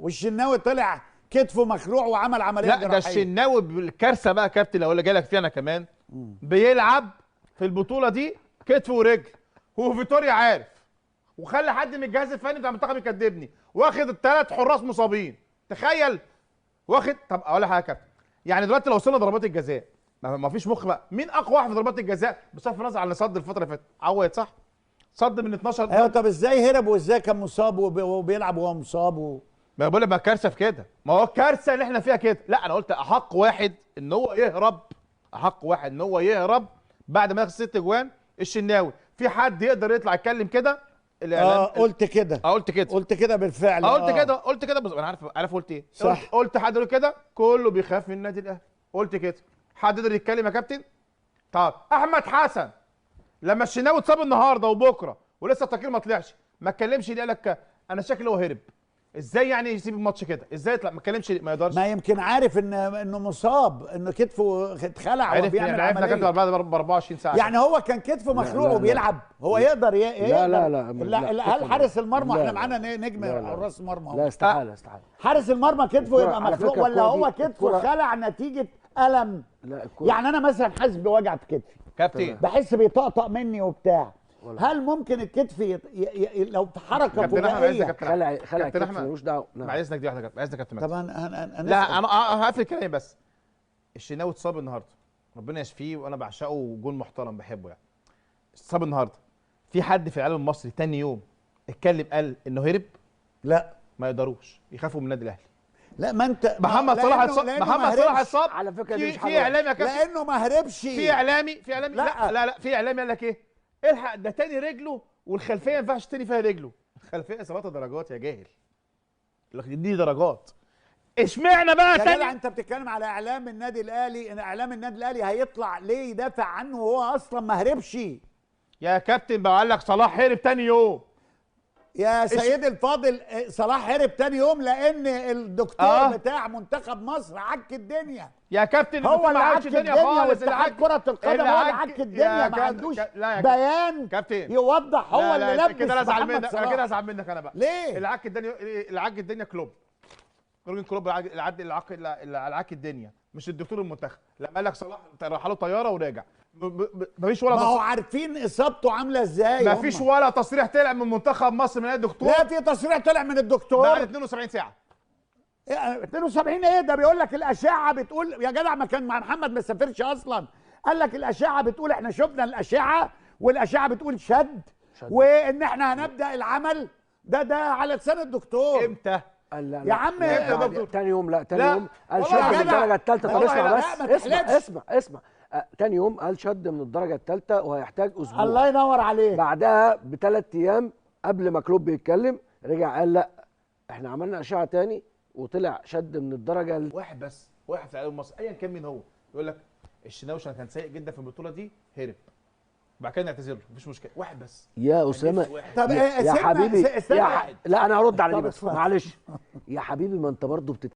والشناوي طلع كتفه مخلوع وعمل عمليه لا جراحيه. ده الشناوي بالكارثه بقى كابتن لو اللي جاي لك فيها انا كمان بيلعب في البطوله دي كتف ورجل، هو فيتوريا عارف، وخلى حد من الجهاز الفني بتاع المنتخب يكدبني، واخد الثلاث حراس مصابين، تخيل واخد. طب اقول لك حاجه يا كابتن، يعني دلوقتي لو وصلنا ضربات الجزاء ما فيش مخ بقى، مين اقوى واحد في ضربات الجزاء بصرف النظر عن اللي صد الفتره اللي فاتت؟ عواد صح؟ صد من 12. ايوه طب ازاي هرب وازاي كان مصاب وبيلعب وهو مصاب ما بقول لك ما الكارثه في كده، ما هو الكارثه اللي احنا فيها كده. لا انا قلت احق واحد ان هو يهرب، احق واحد ان هو يهرب بعد ما ياخد 6 اجوان الشناوي. في حد يقدر يطلع يتكلم كده؟ قلت كده. قلت كده بالفعل. قلت كده انا عارف قلت ايه؟ صح. قلت حد يقول كده؟ كله بيخاف من النادي الاهلي. قلت كده حد يقدر يتكلم يا كابتن؟ طب احمد حسن لما الشناوي اتصاب النهارده وبكره ولسه التقرير ما طلعش، ما اتكلمش ليه؟ قال لك انا شكلي هو هرب. ازاي يعني يسيب الماتش كده؟ ازاي يطلع ما اتكلمش؟ ما يقدرش. ما يمكن عارف انه مصاب، انه كتفه اتخلع وبيعمل عمليه بعد 24 ساعه يعني هو كان كتفه مخلوع وبيلعب. هو يقدر لا هل حارس المرمى احنا معانا نجم حراس المرمى؟ لا استحاله حارس المرمى كتفه يبقى مخلوع ولا هو كتفه خلع نتيجه الم؟ لا يعني انا مثلا حاسس بوجع في كتفي كابتن، بحس بيطقطق مني وبتاع، هل ممكن الكتف لو حركه فجائيه خلع الكتف ملوش دعوه؟ بعد اذنك دي واحده كابتن، بعد اذنك يا كابتن. طب لا انا هقفل كلامي بس. الشناوي اتصاب النهارده، ربنا يشفيه وانا بعشقه وجون محترم بحبه يعني. اتصاب النهارده، في حد في العالم المصري تاني يوم اتكلم قال انه هرب؟ لا ما يقدروش يخافوا من النادي الاهلي. لا ما انت محمد صلاح اتصاب، محمد صلاح اتصاب على فكره دي مش في اعلامي يا كابتن، لانه ما هربش. في اعلامي لا في اعلامي قال لك ايه؟ الحق ده تاني رجله والخلفيه ما ينفعش تاني فيها رجله. الخلفيه اصابات درجات يا جاهل، دي درجات. اشمعنى بقى يا تاني؟ جدع انت بتتكلم على اعلام النادي الاهلي، ان اعلام النادي الاهلي هيطلع ليه يدافع عنه وهو اصلا ما هربش؟ يا كابتن بقول لك صلاح هرب تاني يوم يا سيدي الفاضل. صلاح هرب تاني يوم لان الدكتور بتاع منتخب مصر عك الدنيا يا كابتن. هو اللي عك الدنيا واتحاد كرة القدم هو اللي عك الدنيا. ما عندوش بيان كابتن يوضح هو اللي لبس كده ازعل منك. صلاح. كده ازعل منك انا بقى. ليه؟ اللي عك الدنيا كلوب، يورجن كلوب اللي عك الدنيا، مش الدكتور المنتخب. لما قال لك صلاح راح له طياره وراجع، مفيش ولا ما هو عارفين اصابته عامله ازاي. مفيش ولا تصريح طلع من منتخب مصر من الدكتور. لا في تصريح طلع من الدكتور بعد 72 ساعه. 72 ايه ده؟ بيقول لك الاشعه بتقول يا جدع، ما كان مع محمد ما سافرش اصلا. قال لك الاشعه بتقول احنا شفنا الاشعه والاشعه بتقول شد وان احنا هنبدا العمل. ده على لسان الدكتور. امتى؟ لا يا عم تاني يوم يوم قال شد من الدرجه الثالثه. طب اسمع تاني يوم قال شد من الدرجه الثالثه وهيحتاج اسبوع. الله ينور عليك. بعدها ب3 ايام قبل ما كلوب بيتكلم رجع قال لا احنا عملنا اشعه تاني وطلع شد من الدرجه واحد بس، واحد في العالم المصري ايا كان مين هو يقول لك الشناوي عشان كان سيء جدا في البطوله دي هرب، بعد كده نعتذر له، مفيش مشكله. واحد بس يا اسامه. طب يا حبيبي لا انا هرد على دي بس معلش يا حبيبي، ما انت برضه